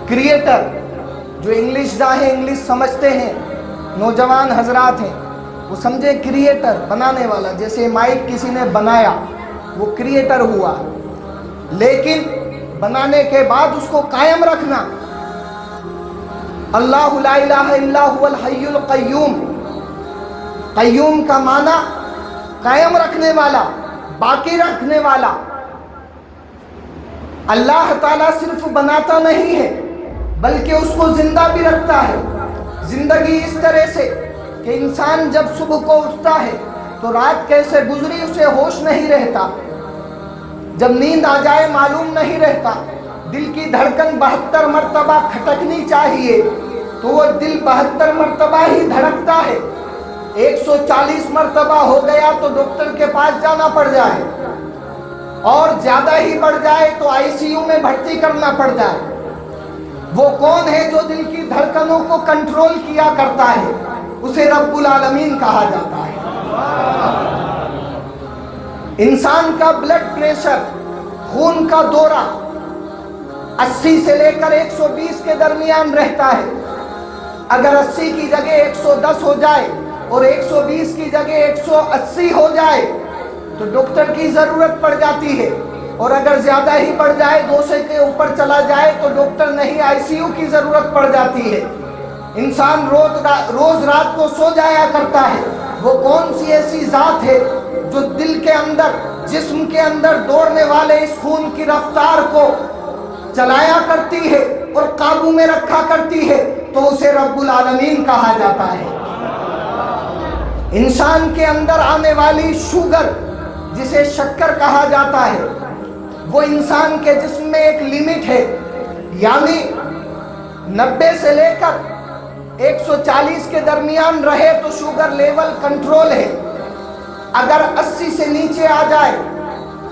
Creator, جو English داں ہیں، انگلش سمجھتے ہیں، نوجوان حضرات ہیں، وہ سمجھے کریٹر، بنانے والا، جیسے مائک کسی نے بنایا وہ کریٹر ہوا، لیکن بنانے کے بعد اس کو قائم رکھنا، اللہ لا الہ الا هو الحی القیوم، قیوم کا معنی قائم رکھنے والا، باقی رکھنے والا۔ اللہ تعالیٰ صرف بناتا نہیں ہے بلکہ اس کو زندہ بھی رکھتا ہے۔ زندگی اس طرح سے کہ انسان جب صبح کو اٹھتا ہے تو رات کیسے گزری اسے ہوش نہیں رہتا، جب نیند آ جائے معلوم نہیں رہتا، دل کی دھڑکن 72 مرتبہ کھٹکنی چاہیے تو وہ دل 72 مرتبہ ہی دھڑکتا ہے، 140 مرتبہ ہو گیا تو ڈاکٹر کے پاس جانا پڑ جائے، اور زیادہ ہی بڑھ جائے تو آئی سی یو میں بھرتی کرنا پڑ جائے۔ وہ کون ہے جو دل کی دھڑکنوں کو کنٹرول کیا کرتا ہے؟ اسے رب العالمین کہا جاتا ہے۔ انسان کا بلڈ پریشر، خون کا دورہ 80 سے لے کر 120 کے درمیان رہتا ہے۔ اگر 80 کی جگہ 110 ہو جائے اور 120 کی جگہ 180 ہو جائے تو ڈاکٹر کی ضرورت پڑ جاتی ہے، اور اگر زیادہ ہی بڑھ جائے 200 کے اوپر چلا جائے تو ڈاکٹر نہیں، آئی سی یو کی ضرورت پڑ جاتی ہے۔ انسان روز رات کو سو جایا کرتا ہے۔ وہ کون سی ایسی ذات ہے جو دل کے اندر، جسم کے اندر دوڑنے والے اس خون کی رفتار کو چلایا کرتی ہے اور قابو میں رکھا کرتی ہے؟ تو اسے رب العالمین کہا جاتا ہے۔ انسان کے اندر آنے والی شوگر، جسے شکر کہا جاتا ہے، وہ انسان کے جسم میں ایک لیمٹ ہے، یعنی 90 سے لے کر 140 کے درمیان رہے تو شوگر لیول کنٹرول ہے۔ اگر 80 سے نیچے آ جائے،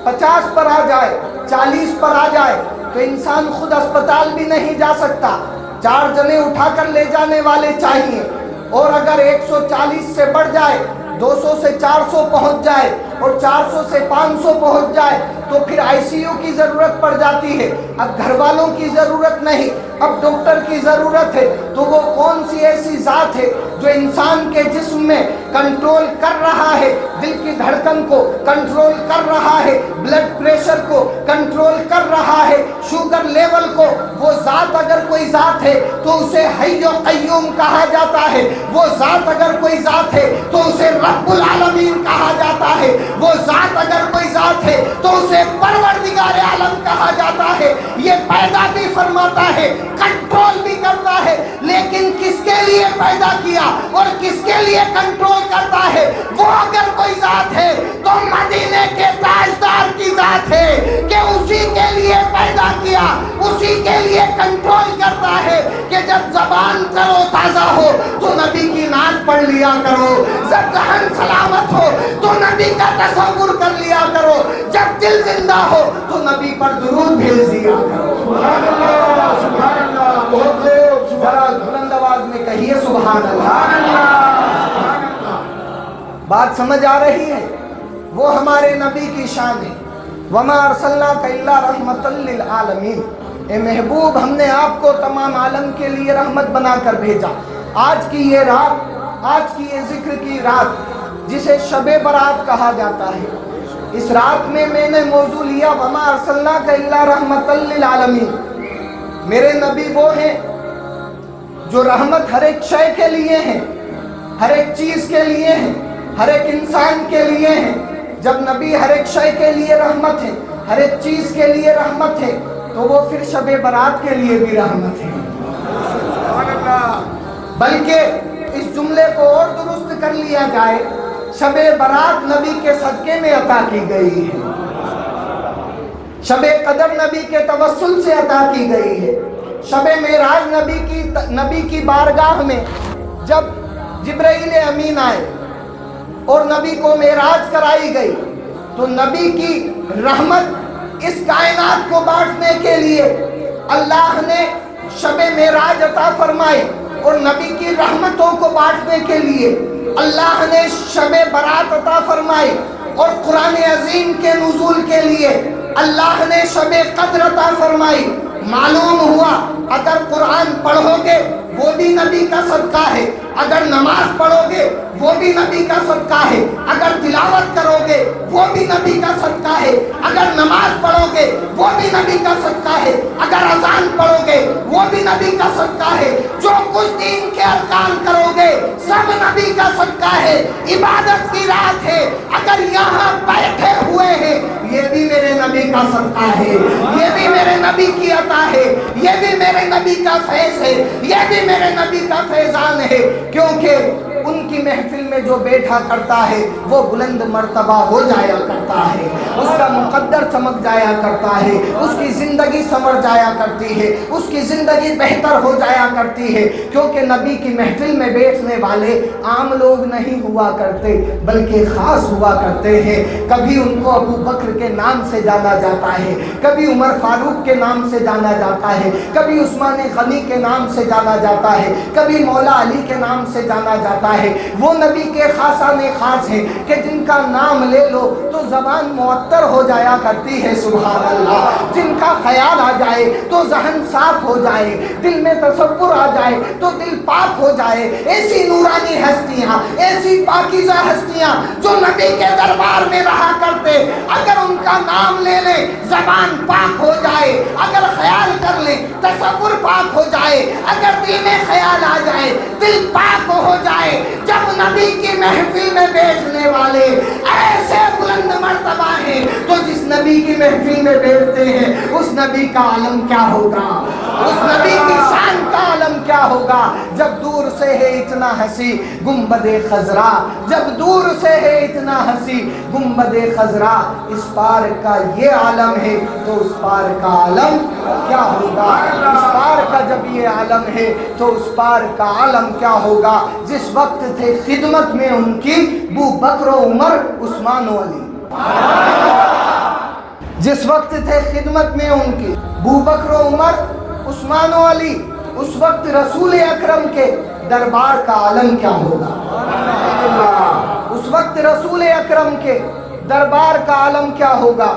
50 پر آ جائے، 40 پر آ جائے تو انسان خود اسپتال بھی نہیں جا سکتا، 4 جنے اٹھا کر لے جانے والے چاہیے۔ اور اگر 140 سے بڑھ جائے، 200 سے 400 پہنچ جائے اور 400 سے 500 پہنچ جائے تو پھر آئی سی یو کی ضرورت پڑ جاتی ہے۔ اب گھر والوں کی ضرورت نہیں، اب ڈاکٹر کی ضرورت ہے۔ تو وہ کون سی ایسی ذات ہے جو انسان کے جسم میں کنٹرول کر رہا ہے، دل کی دھڑکن کو کنٹرول کر رہا ہے، بلڈ پریشر کو کنٹرول کر رہا ہے، شوگر لیول کو؟ وہ ذات اگر کوئی ذات ہے تو اسے حی و قیوم کہا جاتا ہے۔ وہ ذات اگر کوئی ذات ہے تو اسے رب العالمین کہا جاتا ہے۔ وہ ذات اگر کوئی ذات ہے تو اسے پروردگار عالم کہا جاتا ہے۔ یہ پیدا بھی فرماتا ہے، کنٹرول بھی کرتا ہے، لیکن کس کے لیے پیدا کیا اور کس کے لیے کنٹرول کرتا ہے؟ وہ اگر کوئی ذات ہے تو مدینے کے تاجدار کی ذات ہے کہ اسی کے لیے پیدا کیا، اسی کے لیے کنٹرول کرتا ہے کہ جب زبان تر و تازہ ہو تو نبی کی نعت پڑھ لیا کرو، جب ذہن سلامت ہو تو نبی کا تصور کر لیا کرو، جب دل زندہ ہو تو نبی پر درود بھیج دیا کرو۔ سبحان اللہ، سبحان اللہ، بہت لوگ ذرا بلند آواز میں کہیے سبحان اللہ۔ بات سمجھ آ رہی ہے؟ وہ ہمارے نبی کی شان ہے۔ وما ارسلناک الا رحمۃ للعالمین، اے محبوب ہم نے آپ کو تمام عالم کے لیے رحمت بنا کر بھیجا۔ آج کی یہ رات، آج کی یہ ذکر کی رات جسے شب برات کہا جاتا ہے، اس رات میں نے موضوع لیا وما ارسلناک الا رحمۃ للعالمین۔ میرے نبی وہ ہیں جو رحمت ہر ایک شے کے لیے ہیں، ہر ایک چیز کے لیے ہیں، ہر ایک انسان کے لیے ہیں۔ جب نبی ہر ایک شے کے لیے رحمت ہے، ہر ایک چیز کے لیے رحمت ہے، تو وہ پھر شب برات کے لیے بھی رحمت ہے۔ بلکہ اس جملے کو اور درست کر لیا جائے، شب برات نبی کے صدقے میں عطا کی گئی ہے، شب قدر نبی کے توسل سے عطا کی گئی ہے۔ شب معراج نبی کی بارگاہ میں جب جبرائیل امین آئے اور نبی کو معراج کرائی گئی تو نبی کی رحمت اس کائنات کو بانٹنے کے لیے اللہ نے شب معراج عطا فرمائی، اور نبی کی رحمتوں کو بانٹنے کے لیے اللہ نے شب برات عطا فرمائی، اور قرآن عظیم کے نزول کے لیے اللہ نے شب قدر عطا فرمائی۔ معلوم ہوا اگر قرآن پڑھو گے وہ بھی نبی کا صدقہ ہے، اگر نماز پڑھو گے وہ بھی نبی کا صدقہ ہے، اگر تلاوت کرو گے وہ بھی نبی کا صدقہ ہے، اگر نماز پڑھو گے وہ بھی نبی کا صدقہ ہے، اگر اذان پڑھو گے وہ بھی نبی کا صدقہ ہے، جو کچھ دین کے ارکان کرو گے سب نبی کا صدقہ ہے، عبادت کی رات ہے، اگر یہاں بیٹھے ہوئے ہیں یہ بھی میرے نبی کا صدقہ ہے، یہ بھی میرے نبی کی عطا ہے، یہ بھی میرے نبی کا فیض ہے، یہ بھی میرے نبی کا فیضان ہے، کیونکہ ان کی محفل میں جو بیٹھا کرتا ہے وہ بلند مرتبہ ہو جایا کرتا ہے، اس کا مقدر چمک جایا کرتا ہے، اس کی زندگی سنور جایا کرتی ہے، اس کی زندگی بہتر ہو جایا کرتی ہے، کیونکہ نبی کی محفل میں بیٹھنے والے عام لوگ نہیں ہوا کرتے بلکہ خاص ہوا کرتے ہیں۔ کبھی ان کو ابو بکر کے نام سے جانا جاتا ہے، کبھی عمر فاروق کے نام سے جانا جاتا ہے، کبھی عثمان غنی کے نام سے جانا جاتا ہے، کبھی مولا علی کے نام سے جانا جاتا ہے۔ وہ نبی کے خاصان خاص ہیں کہ جن کا نام لے لو تو زبان معطر ہو جایا کرتی ہے، سبحان اللہ، جن کا خیال آ جائے تو ذہن صاف ہو جائے، دل میں تصور آ جائے تو دل پاک ہو جائے۔ ایسی نورانی ہستیاں، ایسی پاکیزہ ہستیاں جو نبی کے دربار میں رہا کرتے، اگر ان کا نام لے لیں زبان پاک ہو جائے، اگر خیال کر لیں تصور پاک ہو جائے، اگر دل میں خیال آ جائے دل پاک ہو جائے۔ جب نبی کی محفل میں بیٹھنے والے ایسے بلند مرتبہ ہیں تو جس نبی کی محفل میں بیٹھتے ہیں اس نبی کا عالم کیا ہوگا، اس نبی کی شان کا عالم کیا ہوگا۔ جب دور سے ہے اتنا ہنسی گنبد خضرا، جب دور سے ہے اتنا ہنسی گنبد خضرا، اس پار کا یہ عالم ہے تو اس پار کا عالم کیا ہوگا، اس پار کا جب یہ عالم ہے تو اس پار کا عالم کیا ہوگا۔ جس وقت تھے خدمت میں ان کی ابو بکر و عمر عثمان و علی، جس وقت تھے خدمت میں ان کی ابو بکر و عمر عثمان و علی، اس وقت رسول اکرم کے دربار کا عالم کیا ہوگا، اس وقت رسول اکرم کے دربار کا عالم کیا ہوگا۔